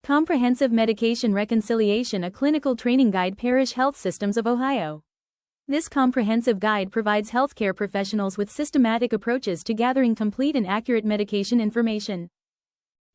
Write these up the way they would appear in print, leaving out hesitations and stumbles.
Comprehensive Medication Reconciliation, a clinical training guide. Parrish Health Systems of Ohio. This comprehensive guide provides healthcare professionals with systematic approaches to gathering complete and accurate medication information.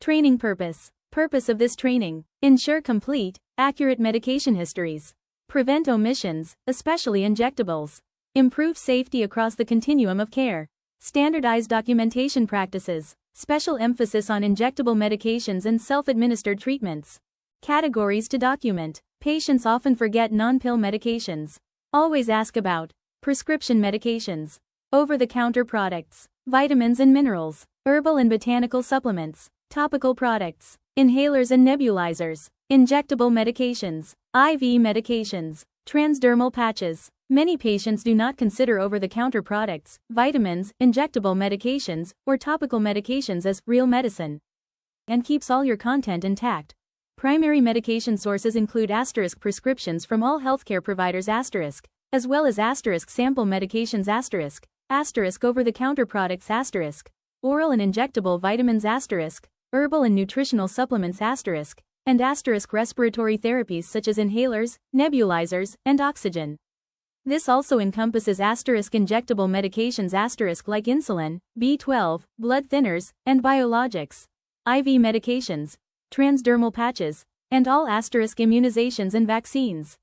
Training purpose. Purpose of this training: ensure complete, accurate medication histories. Prevent omissions, especially injectables. Improve safety across the continuum of care. Standardize documentation practices. Special emphasis on injectable medications and self-administered treatments. Categories to document. Patients often forget non-pill medications. Always ask about prescription medications, over-the-counter products, vitamins and minerals, herbal and botanical supplements, topical products, inhalers and nebulizers, injectable medications, IV medications, transdermal patches. Many patients do not consider over-the-counter products, vitamins, injectable medications, or topical medications as real medicine, and keeps all your content intact. Primary medication sources include prescriptions from all healthcare providers as well as sample medications over-the-counter products oral and injectable vitamins herbal and nutritional supplements and respiratory therapies such as inhalers, nebulizers, and oxygen. This also encompasses injectable medications like insulin, B12, blood thinners, and biologics, IV medications, transdermal patches, and all immunizations and vaccines.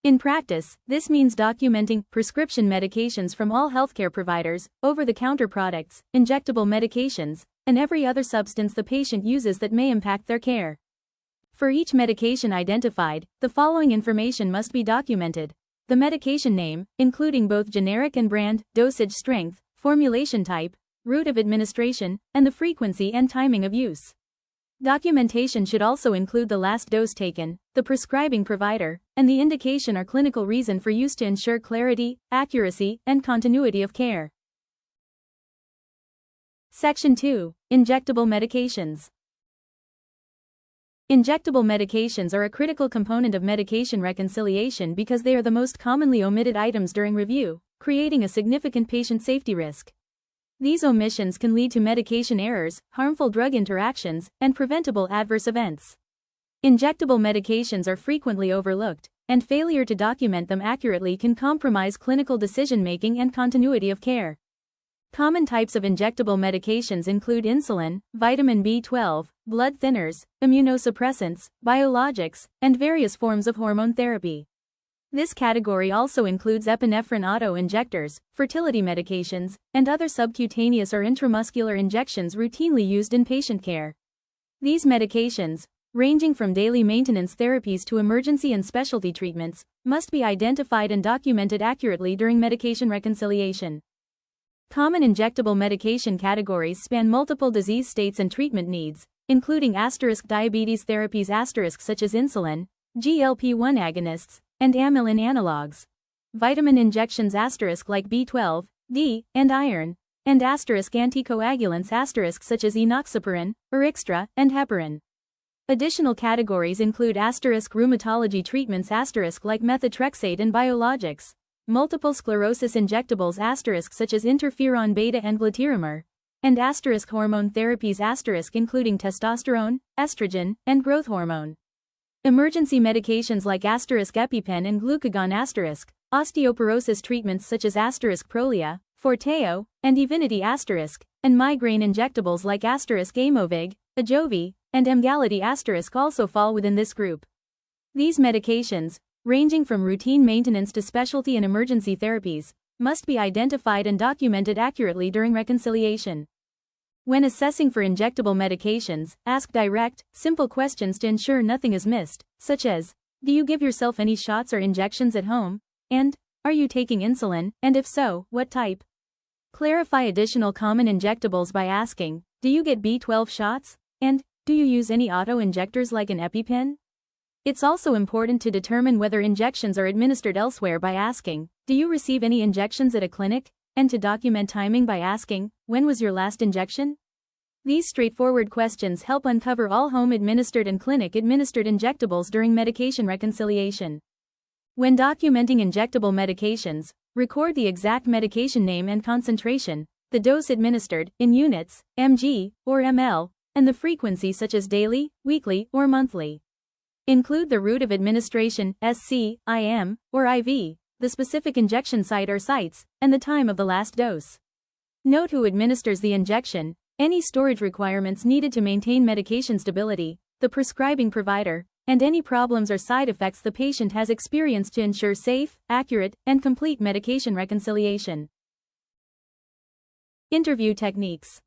In practice, this means documenting prescription medications from all healthcare providers, over-the-counter products, injectable medications, and every other substance the patient uses that may impact their care. For each medication identified, the following information must be documented: the medication name, including both generic and brand, dosage strength, formulation type, route of administration, and the frequency and timing of use. Documentation should also include the last dose taken, the prescribing provider, and the indication or clinical reason for use to ensure clarity, accuracy, and continuity of care. Section 2. Injectable medications. Injectable medications are a critical component of medication reconciliation because they are the most commonly omitted items during review, creating a significant patient safety risk. These omissions can lead to medication errors, harmful drug interactions, and preventable adverse events. Injectable medications are frequently overlooked, and failure to document them accurately can compromise clinical decision-making and continuity of care. Common types of injectable medications include insulin, vitamin B12, blood thinners, immunosuppressants, biologics, and various forms of hormone therapy. This category also includes epinephrine auto-injectors, fertility medications, and other subcutaneous or intramuscular injections routinely used in patient care. These medications, ranging from daily maintenance therapies to emergency and specialty treatments, must be identified and documented accurately during medication reconciliation. Common injectable medication categories span multiple disease states and treatment needs, including diabetes therapies such as insulin, GLP-1 agonists, and amylin analogs, vitamin injections like B12, D, and iron, and anticoagulants such as enoxaparin, Erixtra, and heparin. Additional categories include rheumatology treatments like methotrexate and biologics, multiple sclerosis injectables such as interferon beta and glatiramer, and hormone therapies including testosterone, estrogen, and growth hormone. Emergency medications like EpiPen and glucagon osteoporosis treatments such as Prolia, Forteo, and Evinity and migraine injectables like Aimovig, Ajovy, and Emgality also fall within this group. These medications, ranging from routine maintenance to specialty and emergency therapies, must be identified and documented accurately during reconciliation. When assessing for injectable medications, ask direct, simple questions to ensure nothing is missed, such as, do you give yourself any shots or injections at home? And, are you taking insulin, and if so, what type? Clarify additional common injectables by asking, do you get B12 shots? And, do you use any auto-injectors like an EpiPen? It's also important to determine whether injections are administered elsewhere by asking, do you receive any injections at a clinic? And to document timing by asking, when was your last injection? These straightforward questions help uncover all home-administered and clinic-administered injectables during medication reconciliation. When documenting injectable medications, record the exact medication name and concentration, the dose administered, in units, mg, or ml, and the frequency such as daily, weekly, or monthly. Include the route of administration, SC, IM, or IV, the specific injection site or sites, and the time of the last dose. Note who administers the injection, any storage requirements needed to maintain medication stability, the prescribing provider, and any problems or side effects the patient has experienced to ensure safe, accurate, and complete medication reconciliation. Interview techniques.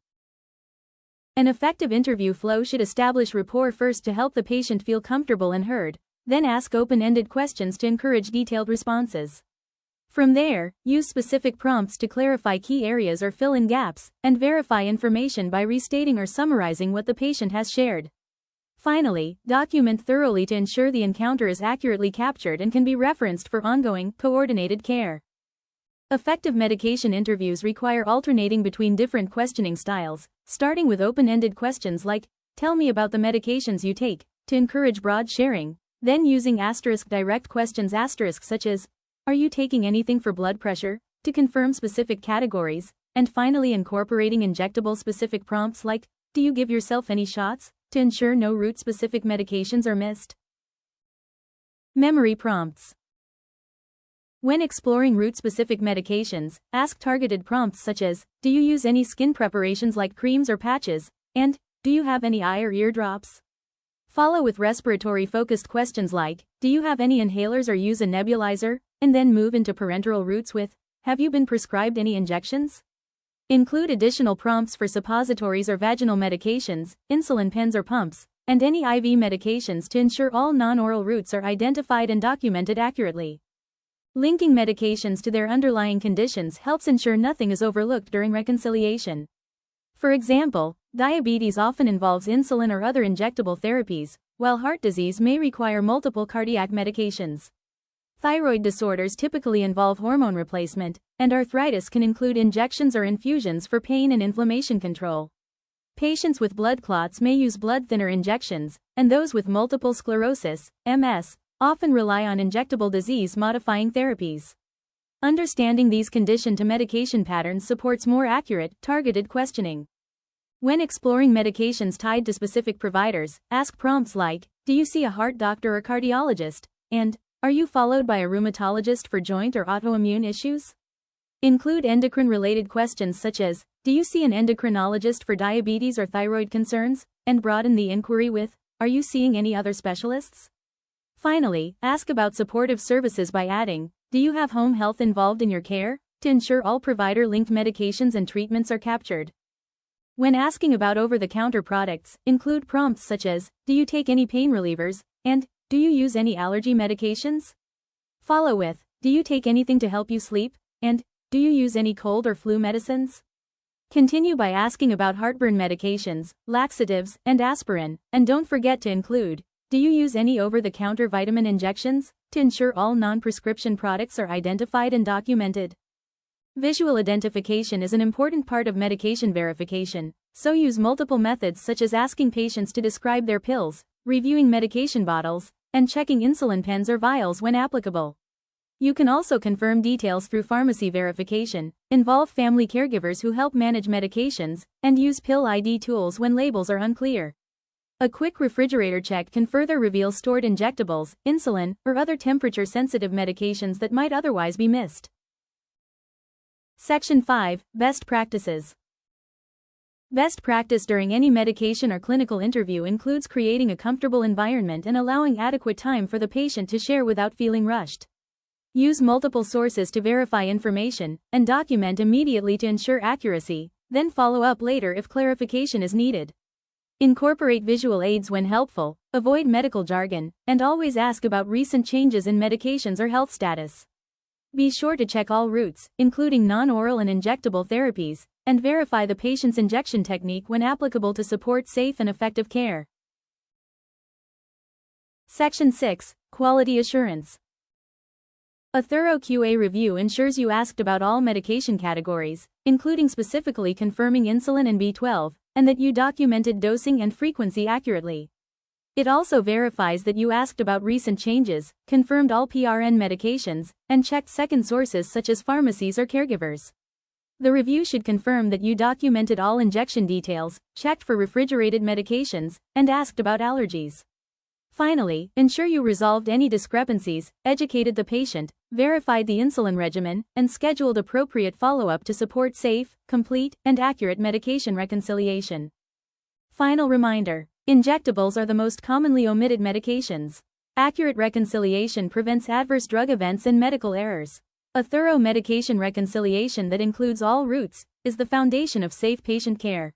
An effective interview flow should establish rapport first to help the patient feel comfortable and heard, then ask open-ended questions to encourage detailed responses. From there, use specific prompts to clarify key areas or fill in gaps, and verify information by restating or summarizing what the patient has shared. Finally, document thoroughly to ensure the encounter is accurately captured and can be referenced for ongoing, coordinated care. Effective medication interviews require alternating between different questioning styles, starting with open-ended questions like, "Tell me about the medications you take," to encourage broad sharing, then using direct questions such as, "Are you taking anything for blood pressure?" to confirm specific categories, and finally incorporating injectable-specific prompts like, "Do you give yourself any shots?" to ensure no route-specific medications are missed. Memory prompts. When exploring route-specific medications, ask targeted prompts such as, "Do you use any skin preparations like creams or patches?" and, "Do you have any eye or ear drops?" Follow with respiratory-focused questions like, "Do you have any inhalers or use a nebulizer?" and then move into parenteral routes with, "Have you been prescribed any injections?" Include additional prompts for suppositories or vaginal medications, insulin pens or pumps, and any IV medications to ensure all non-oral routes are identified and documented accurately. Linking medications to their underlying conditions helps ensure nothing is overlooked during reconciliation. For example, diabetes often involves insulin or other injectable therapies, while heart disease may require multiple cardiac medications. Thyroid disorders typically involve hormone replacement, and arthritis can include injections or infusions for pain and inflammation control. Patients with blood clots may use blood thinner injections, and those with multiple sclerosis, MS, often rely on injectable disease-modifying therapies. Understanding these condition-to-medication patterns supports more accurate, targeted questioning. When exploring medications tied to specific providers, ask prompts like, "Do you see a heart doctor or cardiologist?" and, "Are you followed by a rheumatologist for joint or autoimmune issues?" Include endocrine-related questions such as, "Do you see an endocrinologist for diabetes or thyroid concerns?" and broaden the inquiry with, "Are you seeing any other specialists?" Finally, ask about supportive services by adding, "Do you have home health involved in your care?" to ensure all provider-linked medications and treatments are captured. When asking about over-the-counter products, include prompts such as, "Do you take any pain relievers?" and, "Do you use any allergy medications?" Follow with, "Do you take anything to help you sleep?" and, "Do you use any cold or flu medicines?" Continue by asking about heartburn medications, laxatives, and aspirin, and don't forget to include, "Do you use any over-the-counter vitamin injections?" to ensure all non-prescription products are identified and documented. Visual identification is an important part of medication verification, so use multiple methods such as asking patients to describe their pills, reviewing medication bottles, and checking insulin pens or vials when applicable. You can also confirm details through pharmacy verification, involve family caregivers who help manage medications, and use pill ID tools when labels are unclear. A quick refrigerator check can further reveal stored injectables, insulin, or other temperature-sensitive medications that might otherwise be missed. Section 5. Best Practices. Best practice during any medication or clinical interview includes creating a comfortable environment and allowing adequate time for the patient to share without feeling rushed. Use multiple sources to verify information, and document immediately to ensure accuracy, then follow up later if clarification is needed. Incorporate visual aids when helpful, avoid medical jargon, and always ask about recent changes in medications or health status. Be sure to check all routes, including non-oral and injectable therapies, and verify the patient's injection technique when applicable to support safe and effective care. Section 6. Quality Assurance. A thorough QA review ensures you asked about all medication categories, including specifically confirming insulin and B12, and that you documented dosing and frequency accurately. It also verifies that you asked about recent changes, confirmed all PRN medications, and checked second sources such as pharmacies or caregivers. The review should confirm that you documented all injection details, checked for refrigerated medications, and asked about allergies. Finally, ensure you resolved any discrepancies, educated the patient, verified the insulin regimen, and scheduled appropriate follow-up to support safe, complete, and accurate medication reconciliation. Final reminder: injectables are the most commonly omitted medications. Accurate reconciliation prevents adverse drug events and medical errors. A thorough medication reconciliation that includes all routes is the foundation of safe patient care.